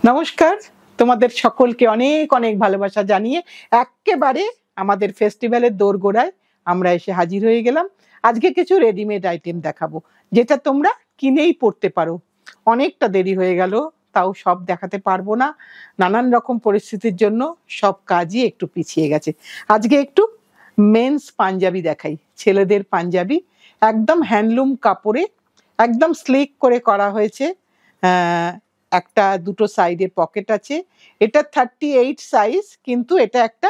নমস্কার, তোমাদের সকলকে অনেক অনেক ভালোবাসা জানিয়ে একেবারে আমাদের ফেস্টিভ্যালের দোরগোড়ায় আমরা এসে হাজির হয়ে গেলাম। আজকে কিছু রেডিমেড আইটেম দেখাবো, যেটা তোমরা কিনেই পড়তে পারো। অনেকটা দেরি হয়ে গেল, তাও সব দেখাতে পারবো না, নানান রকম পরিস্থিতির জন্য সব কাজই একটু পিছিয়ে গেছে। আজকে একটু মেন্স পাঞ্জাবি দেখাই, ছেলেদের পাঞ্জাবি, একদম হ্যান্ডলুম কাপড়ে, একদম স্লিক করে করা হয়েছে। একটা দুটো সাইডে পকেট আছে। এটা 38 সাইজ, কিন্তু এটা একটা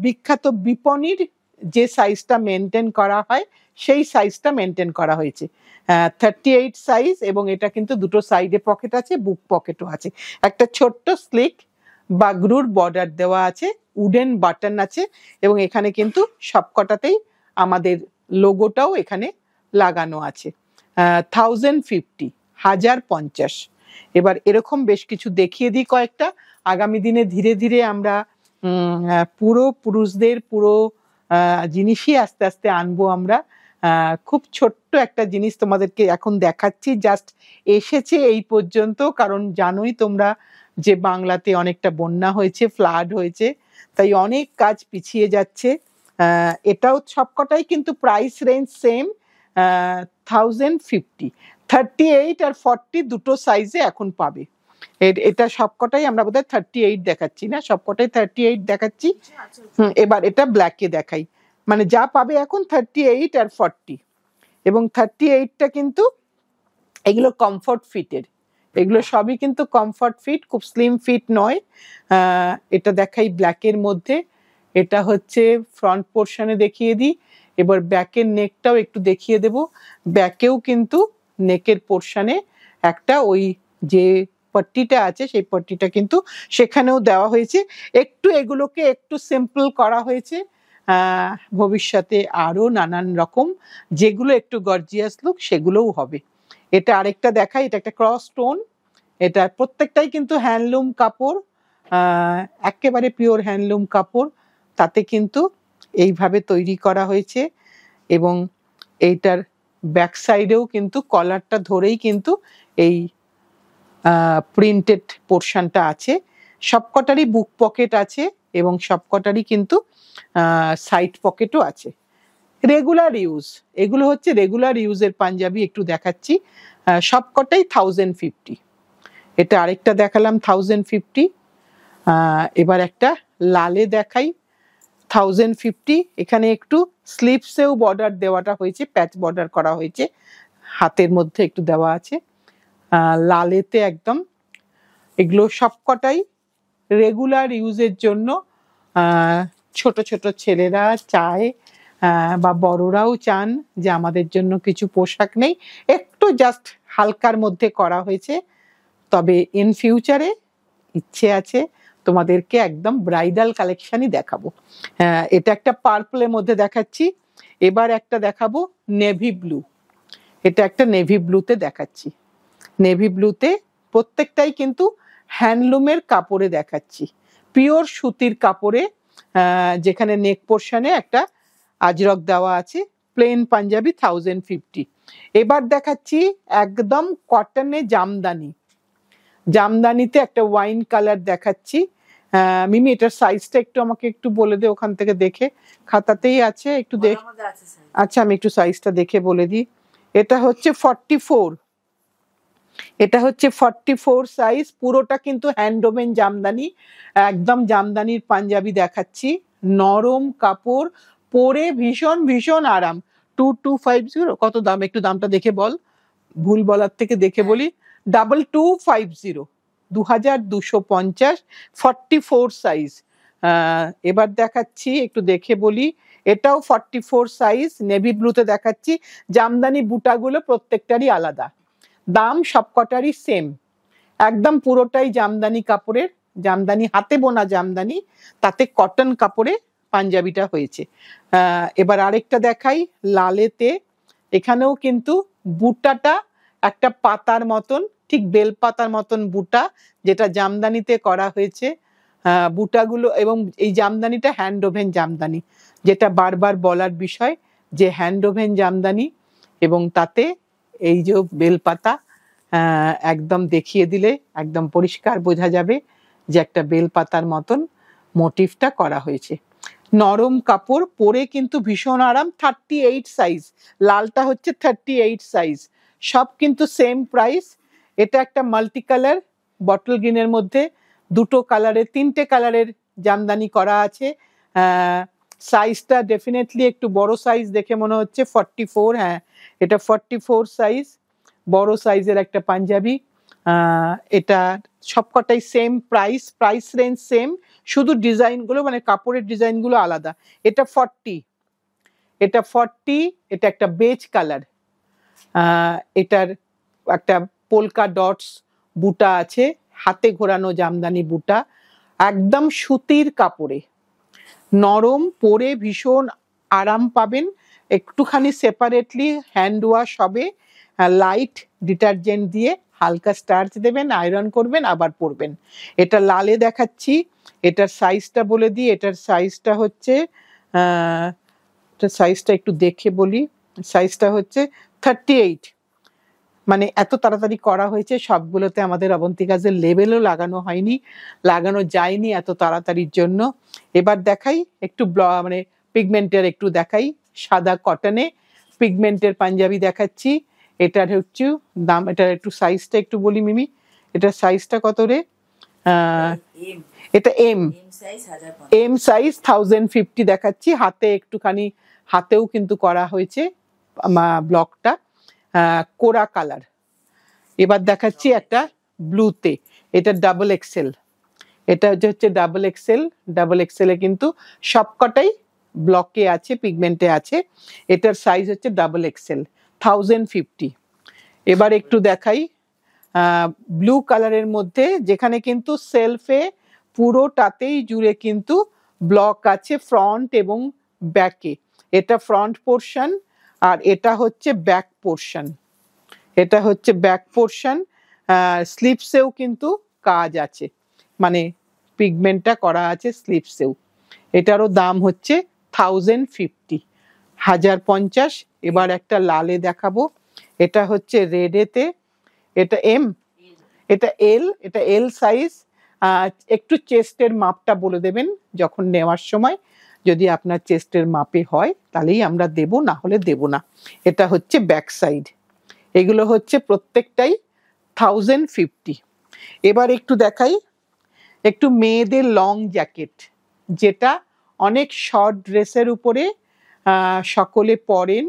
বিখ্যাত বিপণীর যে সাইজটা মেনটেন করা হয় সেই সাইজটা মেনটেন করা হয়েছে। 38 সাইজ, এবং এটা কিন্তু দুটো সাইডে পকেট আছে, বুক পকেটও আছে। একটা ছোট্ট স্লিক বাগরুর বর্ডার দেওয়া আছে, উডেন বাটন আছে, এবং এখানে কিন্তু সবকটাতেই আমাদের লোগোটাও এখানে লাগানো আছে। 1050, 1050। এবার এরকম বেশ কিছু দেখিয়ে দিই কয়েকটা। আগামী দিনে ধীরে ধীরে আমরা পুরো পুরুষদের পুরো জিনিসই আস্তে আস্তে আনবো আমরা। খুব ছোট্ট একটা জিনিস তোমাদেরকে এখন দেখাচ্ছি, জাস্ট এসেছে এই পর্যন্ত, কারণ জানোই তোমরা যে বাংলাতে অনেকটা বন্যা হয়েছে, ফ্লাড হয়েছে, তাই অনেক কাজ পিছিয়ে যাচ্ছে। এটাও সবকটাই কিন্তু প্রাইস রেঞ্জ সেম, 1050। 38 আর 40 দুটো সাইজে এখন পাবে। এটা সবকটাই আমরা বোধহয় 38 দেখাচ্ছি না, সবকটাই 38 দেখাচ্ছি। এবার এটা ব্ল্যাকে দেখাই, মানে যা পাবে এখন 38 আর 40। এবং 38টা কিন্তু এগুলো কমফর্ট ফিটের, এগুলো সবই কিন্তু কমফর্ট ফিট, খুব স্লিম ফিট নয়। এটা দেখাই ব্ল্যাকের মধ্যে। এটা হচ্ছে ফ্রন্ট পোর্শনে দেখিয়ে দিই। এবার ব্যাকের নেকটাও একটু দেখিয়ে দেব। ব্যাকেও কিন্তু নেকের পোর্শনে একটা ওই যে পট্টিটা আছে সেই পট্টিটা কিন্তু সেখানেও দেওয়া হয়েছে। একটু এগুলোকে একটু সিম্পল করা হয়েছে। ভবিষ্যতে আরো নানান রকম যেগুলো একটু গর্জিয়াস লুক সেগুলোও হবে। এটা আরেকটা দেখাই, এটা একটা ক্রস স্টোন। এটা প্রত্যেকটাই কিন্তু হ্যান্ডলুম কাপড়, একেবারে পিওর হ্যান্ডলুম কাপড়, তাতে কিন্তু এইভাবে তৈরি করা হয়েছে। এবং এইটার ব্যাক সাইডেও কিন্তু কলারটা ধরেই কিন্তু এই প্রিন্টেড পোর্শনটা আছে। সবকটারই বুক পকেট আছে, এবং সবকটারই কিন্তু সাইড পকেটও আছে। রেগুলার ইউজ, এগুলো হচ্ছে রেগুলার ইউজের পাঞ্জাবি, একটু দেখাচ্ছি। সবকটাই 1050। এটা আরেকটা দেখালাম 1050। এবার একটা লালে দেখাই, 1050। এখানে একটু স্লিপসেও বর্ডার দেওয়াটা হয়েছে, প্যাচ বর্ডার করা হয়েছে, হাতের মধ্যে একটু দেওয়া আছে লালেতে একদম। এগুলো সবকটাই রেগুলার ইউজের জন্য। ছোট ছোট ছেলেরা চায় বা বড়রাও চান যে আমাদের জন্য কিছু পোশাক নেই, একটু জাস্ট হালকার মধ্যে করা হয়েছে। তবে ইন ফিউচারে ইচ্ছে আছে তোমাদেরকে একদম ব্রাইডাল কালেকশনই দেখাবো। এটা একটা পার্পলের মধ্যে দেখাচ্ছি। এবার একটা দেখাবো নেভি ব্লু। এটা একটা নেভি ব্লুতে দেখাচ্ছি। নেভি ব্লুতে প্রত্যেকটাই কিন্তু হ্যান্ডলুমের কাপড়ে দেখাচ্ছি, পিওর সুতির কাপড়ে, যেখানে নেক পোর্শনে একটা আজরক দেওয়া আছে। প্লেন পাঞ্জাবি 1050। এবার দেখাচ্ছি একদম কটনে জামদানি, জামদানিতে একটা ওয়াইন কালার দেখাচ্ছি। মিমি এটার সাইজটা একটু আমাকে একটু বলে দে, ওখান থেকে দেখে, খাতাতেই আছে, একটু দেখ। আচ্ছা, আমি একটু সাইজটা দেখে বলে দিই। এটা হচ্ছে 44, এটা হচ্ছে 44 সাইজ। পুরোটা কিন্তু হ্যান্ডওমেন জামদানি, একদম জামদানির পাঞ্জাবি দেখাচ্ছি। নরম কাপড়, পরে ভীষণ ভীষণ আরাম। 2250। কত দাম একটু দামটা দেখে বল, ভুল বলার থেকে দেখে বলি। 2250, 2250, 44 সাইজ। এবার দেখাচ্ছি, একটু দেখে বলি। এটাও 44 সাইজ, নেভি ব্লুতে দেখাচ্ছি। জামদানি বুটাগুলো প্রত্যেকটারই আলাদা, দাম সবকটারই সেম। একদম পুরোটাই জামদানি কাপড়ের, জামদানি হাতে বোনা জামদানি, তাতে কটন কাপড়ে পাঞ্জাবিটা হয়েছে। এবার আরেকটা দেখাই লালেতে। এখানেও কিন্তু বুটাটা একটা পাতার মতন, ঠিক বেল পাতার মতন বুটা, যেটা জামদানিতে করা হয়েছে। বুটাগুলো এবং এই জামদানিটা হ্যান্ড ওভেন জামদানি, যেটা বারবার বলার বিষয় যে হ্যান্ড ওভেন জামদানি, এবং তাতে এই যে বেলপাতা একদম দেখিয়ে দিলে একদম পরিষ্কার বোঝা যাবে যে একটা বেলপাতার মতন মোটিভটা করা হয়েছে। নরম কাপড়, পরে কিন্তু ভীষণ আরাম। 38 সাইজ, লালটা হচ্ছে 38 সাইজ, সব কিন্তু সেম প্রাইস। এটা একটা মাল্টি কালার বটল গ্রিনের মধ্যে দুটো কালারের, তিনটে কালারের জামদানি করা আছে। সাইজটা ডেফিনেটলি একটু বড় সাইজ দেখে মনে হচ্ছে 44, হ্যাঁ এটা 44 সাইজ, বড় সাইজের একটা পাঞ্জাবি। এটা সবকটাই same price, price range same, শুধু ডিজাইনগুলো মানে কাপড়ের ডিজাইনগুলো আলাদা। এটা 40, এটা 40, এটা একটা বেজ কালার, এটার একটা পোলকা ডটস বুটা আছে, হাতে ঘোরানো জামদানি বুটা, একদম সুতির কাপড়ে, নরম, পরে ভীষণ আরাম পাবেন। একটুখানি সেপারেটলি হ্যান্ড ওয়াশ হবে, লাইট ডিটারজেন্ট দিয়ে হালকা স্টার্চ দেবেন, আয়রন করবেন, আবার পরবেন। এটা লালে দেখাচ্ছি, এটার সাইজটা বলে দিই, এটার সাইজটা হচ্ছে সাইজটা একটু দেখে বলি, সাইজটা হচ্ছে 38। মানে এত তাড়াতাড়ি করা হয়েছে, সবগুলোতে আমাদের অবন্তিকাজের লেবেলও লাগানো হয়নি, লাগানো যায়নি এত তাড়াতাড়ির জন্য। এবার দেখাই একটু মানে পিগমেন্টের, একটু দেখাই সাদা কটনে পিগমেন্টের পাঞ্জাবি দেখাচ্ছি। এটার হচ্ছে দাম, এটার একটু সাইজটা একটু বলি মিমি, এটার সাইজটা কত রে? এটা এম সাইজ 1050 দেখাচ্ছি। হাতে একটুখানি, হাতেও কিন্তু করা হয়েছে ব্লকটা, কোরা কালার। এবার দেখাচ্ছি একটা ব্লুতে, এটা ডাবল এক্সেল, এটা হচ্ছে ডাবল এক্সেল। ডাবল এক্সেলে কিন্তু সবকটাই ব্লকে আছে, পিগমেন্টে আছে। এটার সাইজ হচ্ছে ডাবল এক্সেল, 1050। এবার একটু দেখাই ব্লু কালারের মধ্যে, যেখানে কিন্তু সেলফে পুরোটাতেই জুড়ে কিন্তু ব্লক আছে ফ্রন্ট এবং ব্যাকে। এটা ফ্রন্ট পোর্শন আর এটা হচ্ছে ব্যাক পোর্শন, এটা হচ্ছে ব্যাক পোর্শন। স্লিপসেও কিন্তু কাজ আছে, মানে পিগমেন্টটা করা আছে স্লিপসেও। এটারও দাম হচ্ছে 1050, 1050। এবার একটা লালে দেখাবো, এটা হচ্ছে রেডেতে, এটা এম, এটা এল, এটা এল সাইজ। একটু চেস্টের মাপটা বলে দেবেন যখন নেওয়ার সময়, যদি আপনার চেস্টের মাপে হয় তাহলেই আমরা দেব, না হলে দেব না। এটা হচ্ছে ব্যাক সাইড, এগুলো হচ্ছে প্রত্যেকটাই 1050। এবার একটু দেখাই একটু মেয়েদের লং জ্যাকেট, যেটা অনেক শর্ট ড্রেসের উপরে সকলে পরেন।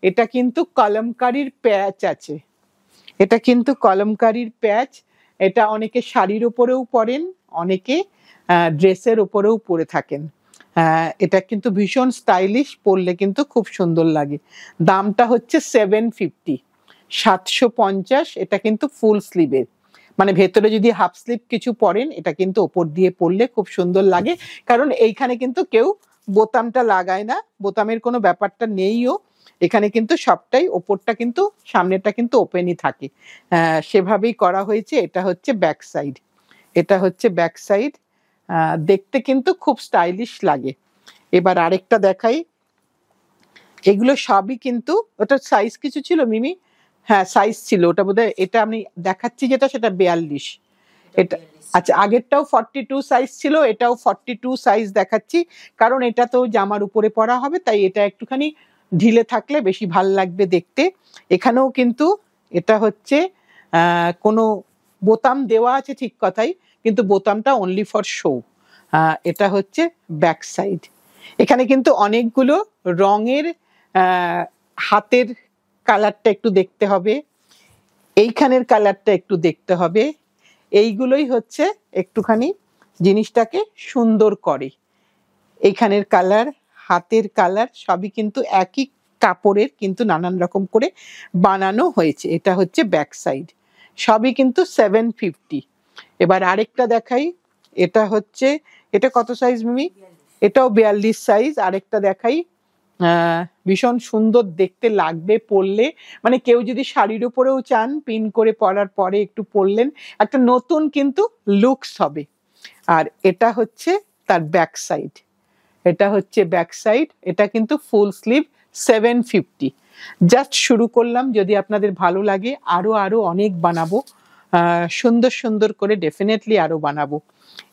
এটা কিন্তু কলমকারীর প্যাচ আছে, এটা কিন্তু কলমকারীর প্যাচ। এটা অনেকে শাড়ির উপরেও পরেন, অনেকে ড্রেসের উপরেও পরে থাকেন। এটা কিন্তু ভীষণ স্টাইলিশ, পরলে কিন্তু খুব সুন্দর লাগে। দামটা হচ্ছে 750, 750। এটা কিন্তু ফুল স্লিভের, মানে ভেতরে যদি হাফ স্লিভ কিছু পরেন, এটা কিন্তু ওপর দিয়ে পরলে খুব সুন্দর লাগে। কারণ এইখানে কিন্তু কেউ বোতামটা লাগায় না, বোতামের কোনো ব্যাপারটা নেইও এখানে, কিন্তু সবটাই ওপরটা কিন্তু, সামনেটা কিন্তু ওপেনই থাকে, সেভাবেই করা হয়েছে। এটা হচ্ছে ব্যাক সাইড, এটা হচ্ছে ব্যাক সাইড, দেখতে কিন্তু খুব স্টাইলিশ লাগে। এবার আরেকটা দেখাই, এগুলো সবই কিন্তু, ওটা সাইজ কিছু ছিল মিমি? হ্যাঁ সাইজ ছিল ওটা বোধহয়, এটা আমি দেখাচ্ছি যেটা সেটা 42। এটা আচ্ছা, আগেরটাও 42 সাইজ ছিল, এটাও 42 সাইজ দেখাচ্ছি, কারণ এটা তো জামার উপরে পরা হবে, তাই এটা একটুখানি ঢিলে থাকলে বেশি ভাল লাগবে দেখতে। এখানেও কিন্তু এটা হচ্ছে কোনো বোতাম দেওয়া আছে ঠিক কথাই, কিন্তু বোতামটা অনলি ফর শো। এটা হচ্ছে ব্যাক সাইড। এখানে কিন্তু অনেকগুলো রঙের, হাতের কালারটা একটু দেখতে হবে, এইখানের কালারটা একটু দেখতে হবে, এইগুলোই হচ্ছে একটুখানি জিনিসটাকে সুন্দর করে। এইখানের কালার, হাতের কালার, সবই কিন্তু একই কাপড়ের, কিন্তু নানান রকম করে বানানো হয়েছে। এটা হচ্ছে ব্যাক সাইড, সবই কিন্তু 750। এবার আরেকটা দেখাই, এটা হচ্ছে, এটা কত সাইজ মিমি? এটাও 42 সাইজ। আরেকটা দেখাই, ভীষণ সুন্দর দেখতে লাগবে পরলে, মানে কেউ যদি শাড়ির উপরেও চান পিন করে পরার পরে একটু পরলেন, একটা নতুন কিন্তু লুকস হবে। আর এটা হচ্ছে তার ব্যাক সাইড, এটা হচ্ছে ব্যাক সাইড। এটা কিন্তু ফুল স্লিভ 750। জাস্ট শুরু করলাম, যদি আপনাদের ভালো লাগে আরো আরো অনেক বানাবো, সুন্দর সুন্দর করে ডেফিনেটলি আরো বানাবো।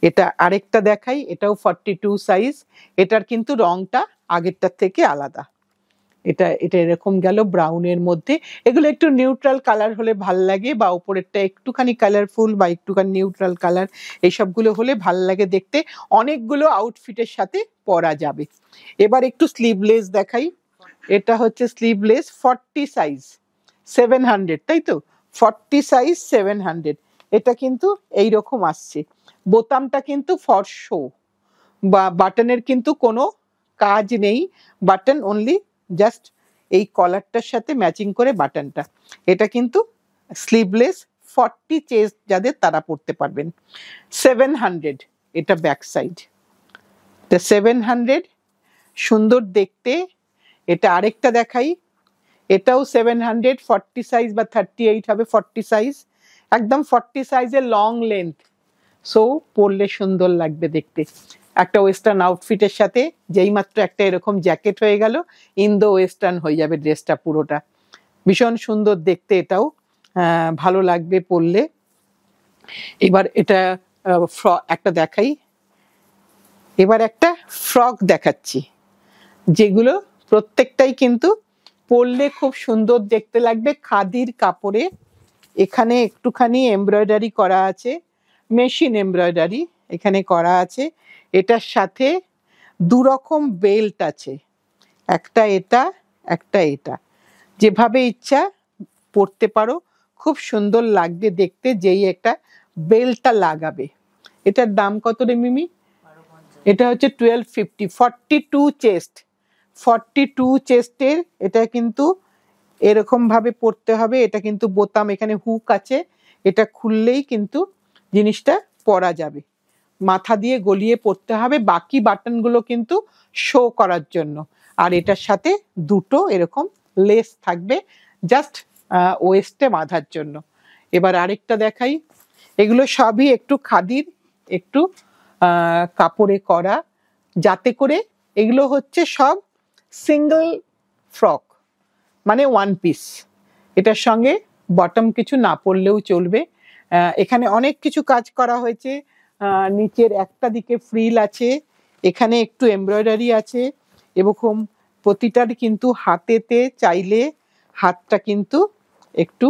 এটা আরেকটা দেখাই, এটাও 42 সাইজ। এটার কিন্তু রংটা আগেরটার থেকে আলাদা। এটা এটা এরকম গেল ব্রাউনের মধ্যে। এগুলো একটু নিউট্রাল কালার হলে ভাল লাগে, বা উপরেরটা একটুখানি কালারফুল বা একটুখানি নিউট্রাল কালার, এইসবগুলো হলে ভাল লাগে দেখতে। অনেকগুলো আউটফিটের সাথে পরা যাবে। এবার একটু স্লিভলেস দেখাই। এটা হচ্ছে স্লিভলেস 40 সাইজ, 700, তাই তো? 40 সাইজ 700। এটা কিন্তু এইরকম আসছে। বোতামটা কিন্তু ফর শো, বা বাটনের কিন্তু কোনো কাজ নেই, বাটন অনলি জাস্ট এই কলারটার সাথে ম্যাচিং করে বাটনটা। এটা কিন্তু স্লিভলেস, 40 চেস্ট যাদের তারা পরতে পারবেন। 700 এটা ব্যাক সাইড। এটা 700, সুন্দর দেখতে। এটা আরেকটা দেখাই, এটাও 700, 40 সাইজ বা 38 হবে, 40 সাইজ, একদম 40 সাইজের লং লেন্থ। সো পরলে সুন্দর লাগবে দেখতে একটা ওয়েস্টার্ন আউটফিটের সাথে। যেই মাত্র একটা এরকম জ্যাকেট হয়ে গেল, ইন্দো ওয়েস্টার্ন হয়ে যাবে ড্রেসটা পুরোটা। ভীষণ সুন্দর দেখতে, এটাও ভালো লাগবে পরলে। এবার এটা একটা দেখাই। এবার একটা ফ্রক দেখাচ্ছি, যেগুলো প্রত্যেকটাই কিন্তু পরলে খুব সুন্দর দেখতে লাগবে। খাদির কাপড়ে, এখানে একটুখানি এমব্রয়ডারি করা আছে, মেশিন এমব্রয়ডারি এখানে করা আছে। এটার সাথে দুরকম বেল্ট আছে, একটা এটা একটা এটা, যেভাবে ইচ্ছা পরতে পারো, খুব সুন্দর লাগবে দেখতে যেই একটা বেল্টটা লাগাবে। এটার দাম কত রে মিমি? এটা হচ্ছে 1250, 42 চেস্ট, 42 চেস্টের। এটা কিন্তু এরকম ভাবে পরতে হবে। এটা কিন্তু বোতাম, এখানে হুক আছে, এটা খুললেই কিন্তু জিনিসটা পরা যাবে। মাথা দিয়ে গলিয়ে পরতে হবে, বাকি বাটনগুলো কিন্তু শো করার জন্য। আর এটার সাথে দুটো এরকম লেস থাকবে, জাস্ট ওয়েস্টে বাঁধার জন্য। এবার আরেকটা দেখাই। এগুলো সবই একটু খাদির, একটু কাপড়ে করা, যাতে করে এগুলো হচ্ছে সব সিঙ্গেল ফ্রক, মানে ওয়ান পিস। এটার সঙ্গে বটম কিছু না পরলেও চলবে। এখানে অনেক কিছু কাজ করা হয়েছে। নিচের একটা দিকে ফ্রিল আছে, এখানে একটু এমব্রয়ডারি আছে, এরকম প্রতিটার কিন্তু হাতেতে চাইলে হাতটা কিন্তু একটু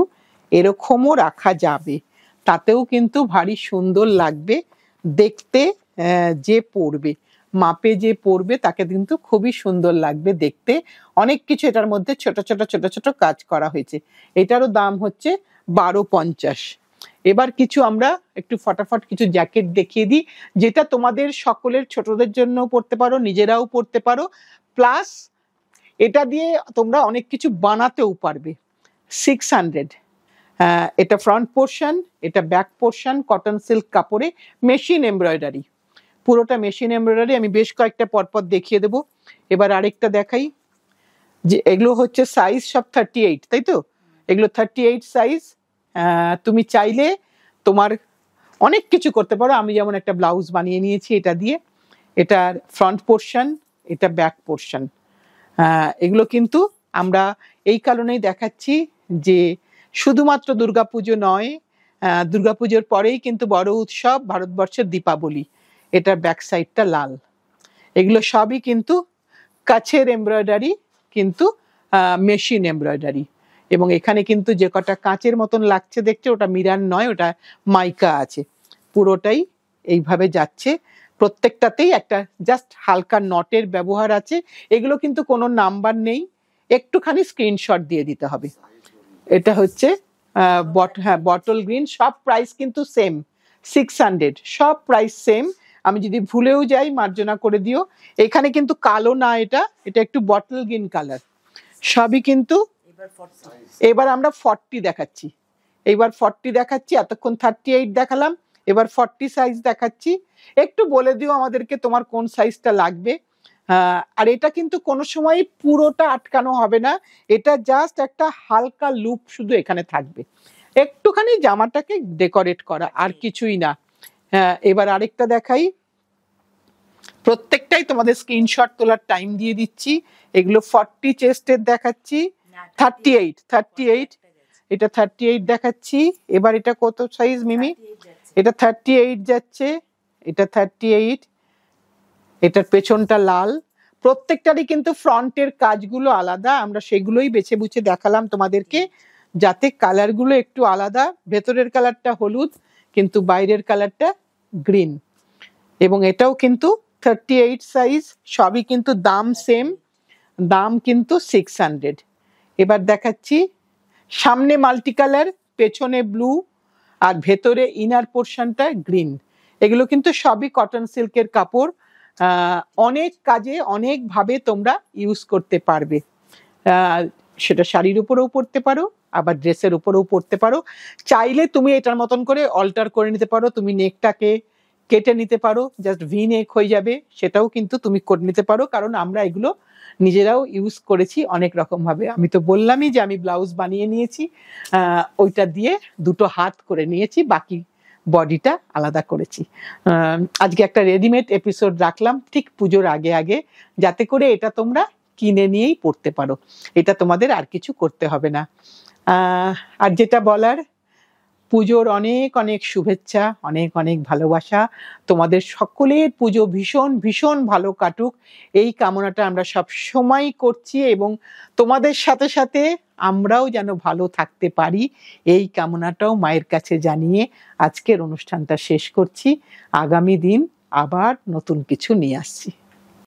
এরকমও রাখা যাবে, তাতেও কিন্তু ভারী সুন্দর লাগবে দেখতে। যে পরবে, মাপে যে পরবে তাকে কিন্তু খুবই সুন্দর লাগবে দেখতে। অনেক কিছু এটার মধ্যে ছোট ছোট ছোট ছোট কাজ করা হয়েছে। এটারও দাম হচ্ছে 1250। এবার কিছু আমরা একটু ফটাফট কিছু জ্যাকেট দেখিয়ে দিই, যেটা তোমাদের সকলের, ছোটদের জন্য পরতে পারো, নিজেরাও পরতে পারো, প্লাস এটা দিয়ে তোমরা অনেক কিছু বানাতেও পারবে। 600, এটা ফ্রন্ট পোর্শন, এটা ব্যাক পোর্শন, কটন সিল্ক কাপড়ে, মেশিন এমব্রয়ডারি, পুরোটা মেশিন এমব্রয়ডারি। আমি বেশ কয়েকটা পরপর দেখিয়ে দেবো। এবার আরেকটা দেখাই, যে এগুলো হচ্ছে সাইজ সব 38, তাই তো? এগুলো 38 সাইজ। তুমি চাইলে তোমার অনেক কিছু করতে পারো। আমি যেমন একটা ব্লাউজ বানিয়ে নিয়েছি এটা দিয়ে। এটার ফ্রন্ট পোর্শন, এটা ব্যাক পোর্শন। এগুলো কিন্তু আমরা এই কারণেই দেখাচ্ছি যে শুধুমাত্র দুর্গাপুজো নয়, দুর্গাপুজোর পরেই কিন্তু বড় উৎসব ভারতবর্ষের দীপাবলি। এটার ব্যাক সাইডটা লাল। এগুলো সবই কিন্তু কাছের এমব্রয়ডারি, কিন্তু মেশিন এমব্রয়ডারি। এবং এখানে কিন্তু যে কটা কাঁচের মতন লাগছে দেখছে, ওটা মিরার নয়, ওটা মাইকা আছে। পুরোটাই এইভাবে যাচ্ছে, প্রত্যেকটাতেই একটা জাস্ট হালকা নটের ব্যবহার আছে। এগুলো কিন্তু কোনো নাম্বার নেই, একটুখানি স্ক্রিনশট দিয়ে দিতে হবে। এটা হচ্ছে বটল গ্রিন। সব প্রাইস কিন্তু সেম, 600, সব প্রাইস সেম। আমি যদি ভুলেও যাই মার্জনা করে দিও। এখানে কিন্তু কালো না, এটা এটা একটু বটল গ্রিন কালার। সবই কিন্তু এবার আমরা 40 দেখাচ্ছি, এইবার 40 দেখাচ্ছি। এতক্ষণ 38 দেখালাম, এবার 40 সাইজ দেখাচ্ছি। একটু বলে দিও আমাদেরকে তোমার কোন সাইজটা লাগবে। আর এটা কিন্তু কোনো সময় পুরোটা আটকানো হবে না, এটা জাস্ট একটা হালকা লুপ শুধু এখানে থাকবে, একটুখানি জামাটাকে ডেকোরেট করা, আর কিছুই না। এবার আরেকটা দেখাই। প্রত্যেকটাই তোমাদের স্ক্রিনশট তোলার টাইম দিয়ে দিচ্ছি। এগুলো 40 চেস্টের দেখাচ্ছি, 38 এটা 38 দেখাচ্ছি। এবার এটা কত সাইজ মিমি? এটা 38 যাচ্ছে, এটা 38, এটার পেছনটা লাল। প্রত্যেকটারই কিন্তু ফ্রন্টের কাজগুলো আলাদা, আমরা সেগুলোই বেছে বুঝে দেখালাম তোমাদেরকে, যাতে কালারগুলো একটু আলাদা। ভেতরের কালারটা হলুদ কিন্তু বাইরের কালারটা গ্রিন। এবং এটাও কিন্তু 38 সাইজ, সবই কিন্তু দাম সেম, দাম কিন্তু 600। এবার দেখাচ্ছি সামনে মাল্টি কালার, পেছনে ব্লু, আর ভেতরে ইনার পোর্শনটা গ্রিন। এগুলো কিন্তু সবই কটন সিল্কের কাপড়, অনেক কাজে অনেকভাবে তোমরা ইউজ করতে পারবে। সেটা শাড়ির উপরেও পরতে পারো, আবার ড্রেসের উপরেও পরতে পারো। চাইলে তুমি এটার মতন করে অল্টার করে নিতে পারো, তুমি নেকটাকে কেটে নিতে পারো, জাস্ট ভি নেক হয়ে যাবে, সেটাও কিন্তু তুমি করে নিতে পারো। কারণ আমরা এগুলো নিজেরাও ইউজ করেছি অনেক রকম ভাবে। আমি তো বললামই যে আমি ব্লাউজ বানিয়ে নিয়েছি, ওইটা দিয়ে দুটো হাত করে নিয়েছি, বাকি বডিটা আলাদা করেছি। আজকে একটা রেডিমেড এপিসোড রাখলাম ঠিক পুজোর আগে আগে, যাতে করে এটা তোমরা কিনে নিয়েই পড়তে পারো, এটা তোমাদের আর কিছু করতে হবে না। আর যেটা বলার, পুজোর অনেক অনেক শুভেচ্ছা, অনেক অনেক ভালোবাসা। তোমাদের সকলের পুজো ভীষণ ভীষণ ভালো কাটুক, এই কামনাটা আমরা সব সময় করছি, এবং তোমাদের সাথে সাথে আমরাও যেন ভালো থাকতে পারি, এই কামনাটাও মায়ের কাছে জানিয়ে আজকের অনুষ্ঠানটা শেষ করছি। আগামী দিন আবার নতুন কিছু নিয়ে আসছি।